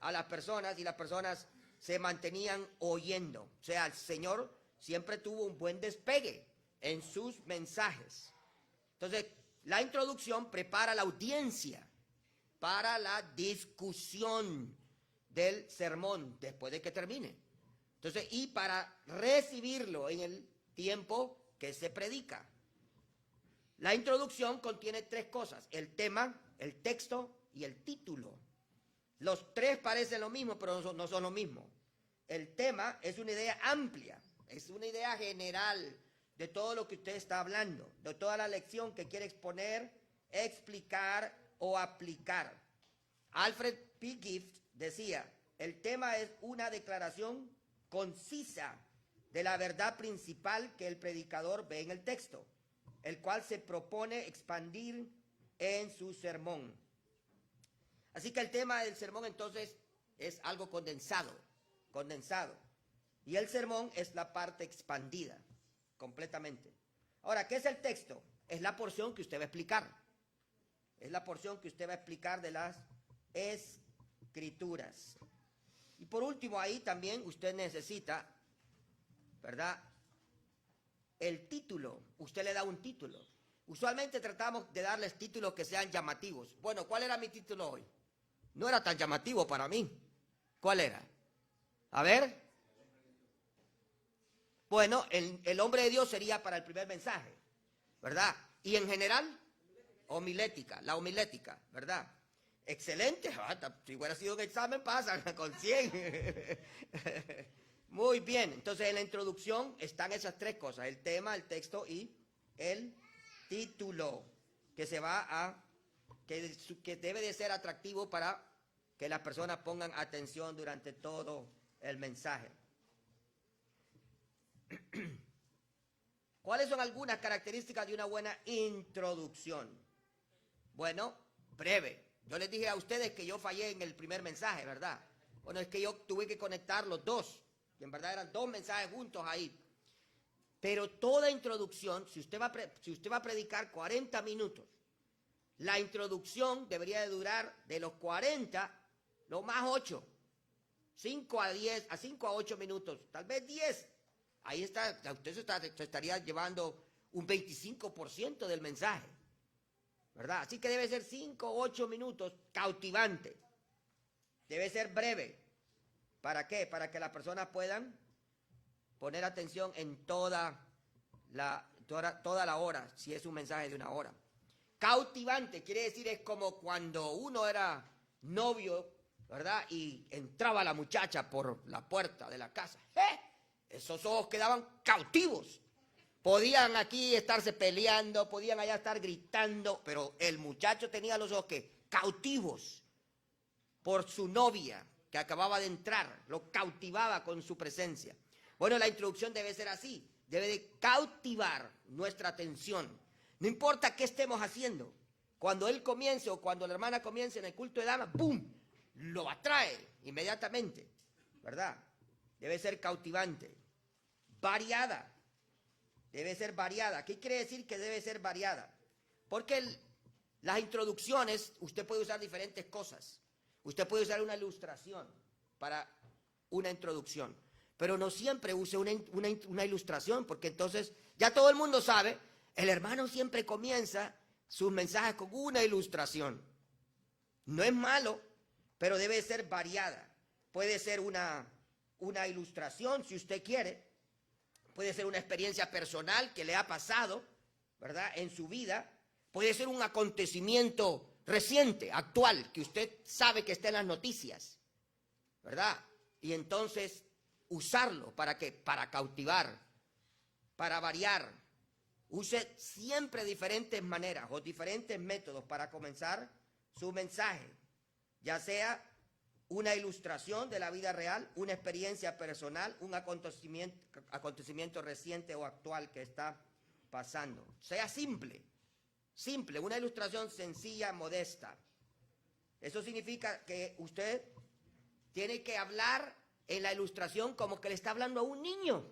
a las personas y las personas se mantenían oyendo. O sea, el Señor siempre tuvo un buen despegue en sus mensajes. Entonces, la introducción prepara la audiencia para la discusión del sermón después de que termine. Entonces, y para recibirlo en el tiempo que se predica. La introducción contiene tres cosas: el tema, el texto y el título. Los tres parecen lo mismo, pero no son lo mismo. El tema es una idea amplia, es una idea general de todo lo que usted está hablando, de toda la lección que quiere exponer, explicar o aplicar. Alfred P. Gift decía: el tema es una declaración concisa de la verdad principal que el predicador ve en el texto, el cual se propone expandir en su sermón. Así que el tema del sermón entonces es algo condensado. Y el sermón es la parte expandida completamente. Ahora, ¿qué es el texto? Es la porción que usted va a explicar. Es la porción que usted va a explicar de las Escrituras. Y por último, ahí también usted necesita, ¿verdad?, el título. Usted le da un título. Usualmente tratamos de darles títulos que sean llamativos. Bueno, ¿cuál era mi título hoy? No era tan llamativo para mí. ¿Cuál era? A ver. Bueno, el hombre de Dios sería para el primer mensaje, ¿verdad? Y en general, homilética, la homilética, ¿verdad? Excelente. Si hubiera sido un examen, pasan con 100. Muy bien. Entonces, en la introducción están esas tres cosas: el tema, el texto y el título, que se va a, que debe de ser atractivo para que las personas pongan atención durante todo el mensaje. ¿Cuáles son algunas características de una buena introducción? Bueno, breve. Yo les dije a ustedes que yo fallé en el primer mensaje, ¿verdad? Bueno, es que yo tuve que conectar los dos, que en verdad eran dos mensajes juntos ahí. Pero toda introducción, si usted va a predicar 40 minutos, la introducción debería de durar de los 40, lo más 8, 5 a 8 minutos, tal vez 10. Ahí está, usted se estaría llevando un 25% del mensaje, ¿verdad? Así que debe ser 5 o 8 minutos cautivante. Debe ser breve. ¿Para qué? Para que las personas puedan poner atención en toda la hora, si es un mensaje de una hora. Cautivante quiere decir, es como cuando uno era novio, ¿verdad? Y entraba la muchacha por la puerta de la casa. Esos ojos quedaban cautivos. Podían aquí estarse peleando, podían allá estar gritando, pero el muchacho tenía los ojos cautivos por su novia que acababa de entrar, lo cautivaba con su presencia. Bueno, la introducción debe ser así, debe de cautivar nuestra atención. No importa qué estemos haciendo, cuando él comience o cuando la hermana comience en el culto de damas, ¡pum!, lo atrae inmediatamente, ¿verdad? Debe ser cautivante. Variada. Debe ser variada. ¿Qué quiere decir que debe ser variada? Porque las introducciones, usted puede usar diferentes cosas. Usted puede usar una ilustración para una introducción, pero no siempre use una ilustración, porque entonces ya todo el mundo sabe, el hermano siempre comienza sus mensajes con una ilustración. No es malo, pero debe ser variada. Puede ser una ilustración, si usted quiere. Puede ser una experiencia personal que le ha pasado, ¿verdad?, en su vida. Puede ser un acontecimiento reciente, actual, que usted sabe que está en las noticias, ¿verdad? Y entonces usarlo, ¿para qué? Para cautivar, para variar. Use siempre diferentes maneras o diferentes métodos para comenzar su mensaje, ya sea una ilustración de la vida real, una experiencia personal, un acontecimiento reciente o actual que está pasando. Sea simple, una ilustración sencilla, modesta. Eso significa que usted tiene que hablar en la ilustración como que le está hablando a un niño.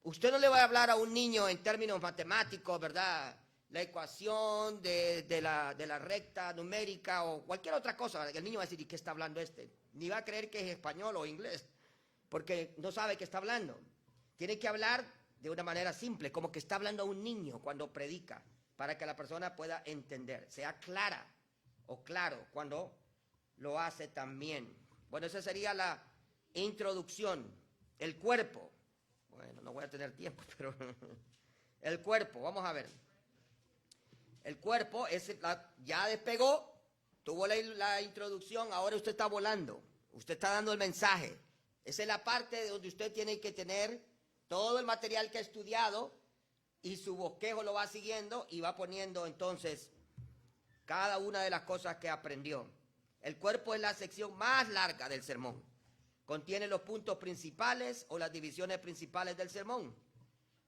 Usted no le va a hablar a un niño en términos matemáticos, ¿verdad?, la ecuación de la recta numérica o cualquier otra cosa, el niño va a decir, ¿y qué está hablando este? Ni va a creer que es español o inglés, porque no sabe qué está hablando. Tiene que hablar de una manera simple, como que está hablando a un niño cuando predica, para que la persona pueda entender, sea clara o claro cuando lo hace también. Bueno, esa sería la introducción. El cuerpo. Bueno, no voy a tener tiempo, pero el cuerpo, vamos a ver. El cuerpo ya despegó, tuvo la introducción, ahora usted está volando, usted está dando el mensaje. Esa es la parte donde usted tiene que tener todo el material que ha estudiado y su bosquejo lo va siguiendo y va poniendo entonces cada una de las cosas que aprendió. El cuerpo es la sección más larga del sermón. Contiene los puntos principales o las divisiones principales del sermón.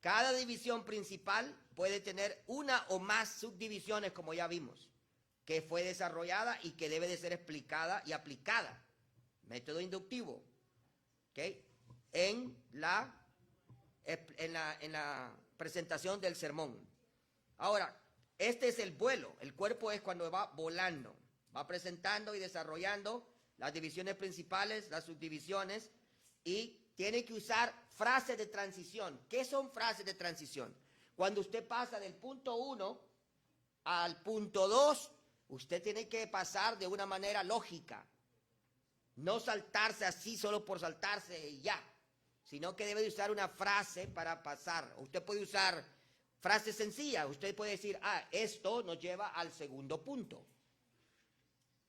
Cada división principal puede tener una o más subdivisiones, como ya vimos, que fue desarrollada y que debe de ser explicada y aplicada. Método inductivo, ¿okay? en la presentación del sermón. Ahora, este es el vuelo. El cuerpo es cuando va volando, va presentando y desarrollando las divisiones principales, las subdivisiones, y tiene que usar frases de transición. ¿Qué son frases de transición? Cuando usted pasa del punto 1 al punto 2, usted tiene que pasar de una manera lógica. No saltarse así solo por saltarse y ya, sino que debe de usar una frase para pasar. Usted puede usar frases sencillas. Usted puede decir, esto nos lleva al segundo punto.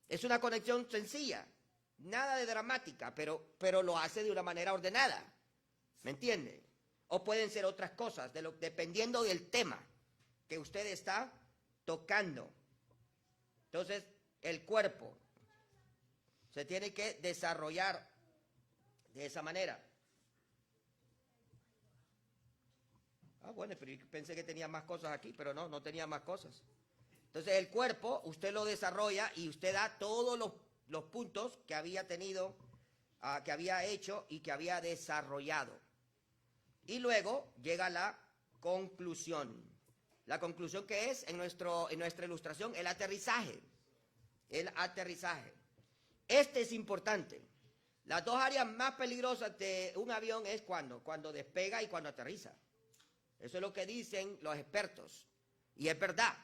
Es una conexión sencilla, nada de dramática, pero lo hace de una manera ordenada. ¿Me entiende? O pueden ser otras cosas, dependiendo del tema que usted está tocando. Entonces, el cuerpo se tiene que desarrollar de esa manera. Bueno, pero yo pensé que tenía más cosas aquí, pero no tenía más cosas. Entonces, el cuerpo, usted lo desarrolla y usted da todos los puntos que había tenido, que había hecho y que había desarrollado. Y luego llega la conclusión. La conclusión que es, en nuestra ilustración, el aterrizaje. El aterrizaje. Este es importante. Las dos áreas más peligrosas de un avión es cuando despega y cuando aterriza. Eso es lo que dicen los expertos. Y es verdad.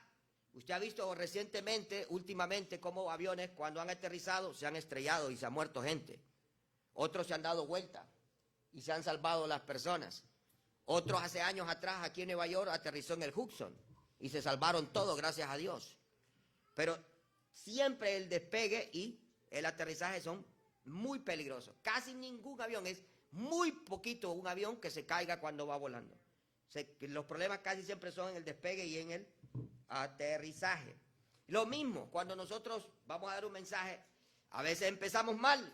Usted ha visto recientemente, últimamente, cómo aviones cuando han aterrizado se han estrellado y se ha muerto gente. Otros se han dado vuelta y se han salvado las personas. Otros hace años atrás aquí en Nueva York aterrizó en el Hudson y se salvaron todos, gracias a Dios. Pero siempre el despegue y el aterrizaje son muy peligrosos. Casi ningún avión, es muy poquito un avión que se caiga cuando va volando. Los problemas casi siempre son en el despegue y en el aterrizaje. Lo mismo cuando nosotros vamos a dar un mensaje, a veces empezamos mal,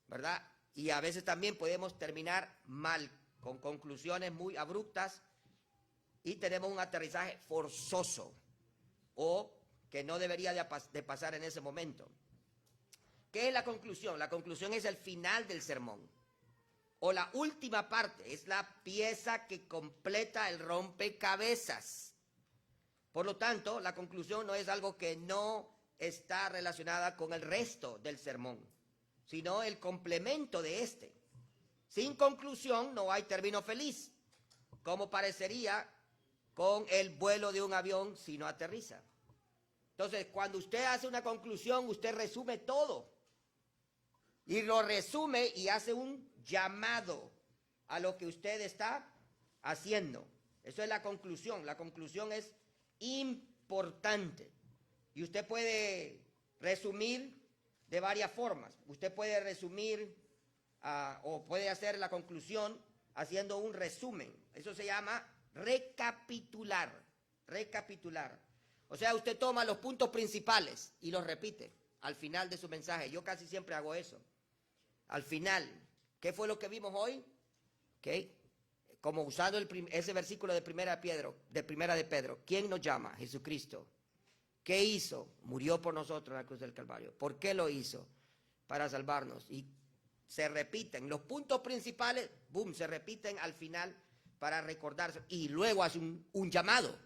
¿verdad? Y a veces también podemos terminar mal, con conclusiones muy abruptas, y tenemos un aterrizaje forzoso o que no debería de pasar en ese momento. ¿Qué es la conclusión? La conclusión es el final del sermón, o la última parte, es la pieza que completa el rompecabezas. Por lo tanto, la conclusión no es algo que no está relacionada con el resto del sermón, sino el complemento de este. Sin conclusión no hay término feliz, como parecería con el vuelo de un avión si no aterriza. Entonces, cuando usted hace una conclusión, usted resume todo. Y lo resume y hace un llamado a lo que usted está haciendo. Eso es la conclusión. La conclusión es importante. Y usted puede resumir de varias formas. Usted puede resumir o puede hacer la conclusión haciendo un resumen. Eso se llama recapitular. Recapitular. O sea, usted toma los puntos principales y los repite al final de su mensaje. Yo casi siempre hago eso. Al final, ¿qué fue lo que vimos hoy? ¿Okay? Como usando ese versículo de primera de Pedro. ¿Quién nos llama? Jesucristo. ¿Qué hizo? Murió por nosotros en la cruz del Calvario. ¿Por qué lo hizo? Para salvarnos. Y se repiten. Los puntos principales, boom, se repiten al final para recordarse. Y luego hace un llamado.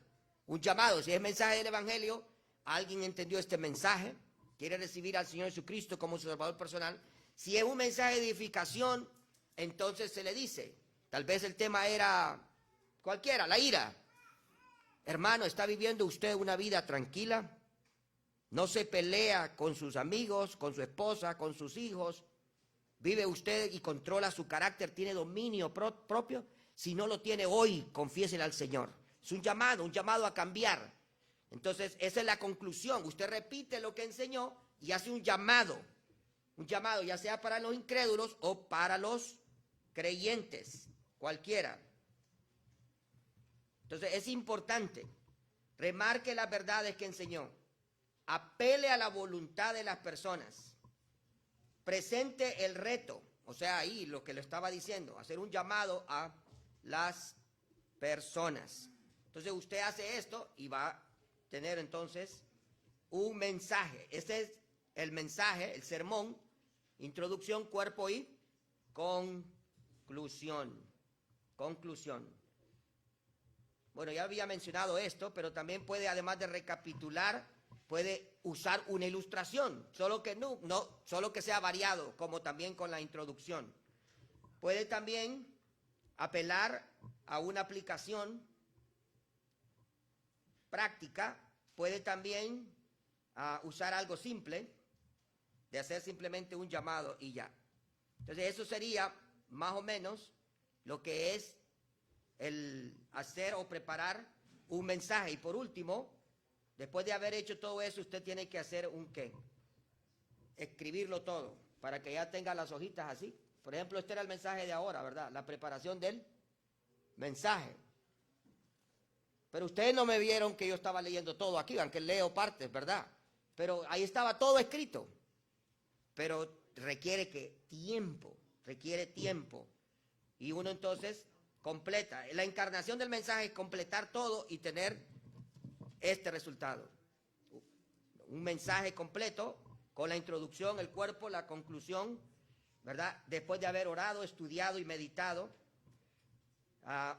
Un llamado, si es mensaje del Evangelio, alguien entendió este mensaje, quiere recibir al Señor Jesucristo como su Salvador personal. Si es un mensaje de edificación, entonces se le dice, tal vez el tema era cualquiera, la ira. Hermano, ¿está viviendo usted una vida tranquila? ¿No se pelea con sus amigos, con su esposa, con sus hijos? ¿Vive usted y controla su carácter? ¿Tiene dominio propio? Si no lo tiene hoy, confiésele al Señor. Es un llamado a cambiar. Entonces, esa es la conclusión. Usted repite lo que enseñó y hace un llamado ya sea para los incrédulos o para los creyentes, cualquiera. Entonces, es importante, remarque las verdades que enseñó, apele a la voluntad de las personas, presente el reto, o sea, ahí lo que le estaba diciendo, hacer un llamado a las personas. Entonces usted hace esto y va a tener entonces un mensaje. Este es el mensaje, el sermón, introducción, cuerpo y conclusión. Conclusión. Bueno, ya había mencionado esto, pero también puede, además de recapitular, puede usar una ilustración, solo que sea variado, como también con la introducción. Puede también apelar a una aplicación práctica, puede también usar algo simple, de hacer simplemente un llamado y ya. Entonces eso sería más o menos lo que es el hacer o preparar un mensaje. Y por último, después de haber hecho todo eso, usted tiene que hacer un ¿qué? Escribirlo todo, para que ya tenga las hojitas así. Por ejemplo, este era el mensaje de ahora, ¿verdad? La preparación del mensaje. Pero ustedes no me vieron que yo estaba leyendo todo aquí, aunque leo partes, ¿verdad? Pero ahí estaba todo escrito. Pero requiere tiempo. Y uno entonces completa. La encarnación del mensaje es completar todo y tener este resultado. Un mensaje completo con la introducción, el cuerpo, la conclusión, ¿verdad? Después de haber orado, estudiado y meditado,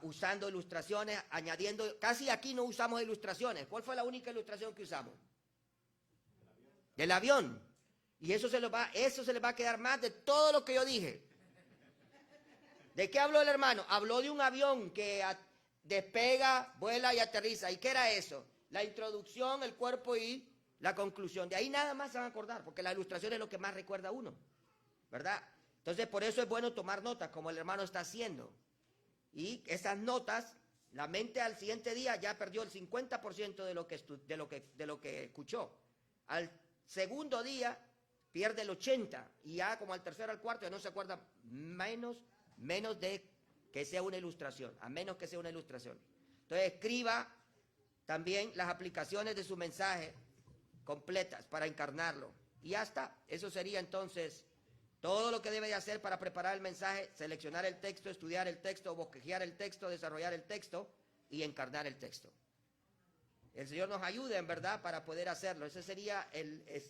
usando ilustraciones, añadiendo, casi aquí no usamos ilustraciones. ¿Cuál fue la única ilustración que usamos? Del avión. Y eso se les va a quedar más de todo lo que yo dije. ¿De qué habló el hermano? Habló de un avión que despega, vuela y aterriza. ¿Y qué era eso? La introducción, el cuerpo y la conclusión. De ahí nada más se van a acordar, porque la ilustración es lo que más recuerda a uno, ¿verdad? Entonces, por eso es bueno tomar notas, como el hermano está haciendo. Y esas notas, la mente al siguiente día ya perdió el 50% de lo que escuchó. Al segundo día pierde el 80%, y ya como al tercero, al cuarto, ya no se acuerda menos de que sea una ilustración, a menos que sea una ilustración. Entonces escriba también las aplicaciones de su mensaje completas para encarnarlo. Y ya está. Eso sería entonces todo lo que debe de hacer para preparar el mensaje: seleccionar el texto, estudiar el texto, bosquejar el texto, desarrollar el texto y encarnar el texto. El Señor nos ayude, en verdad, para poder hacerlo. Ese sería el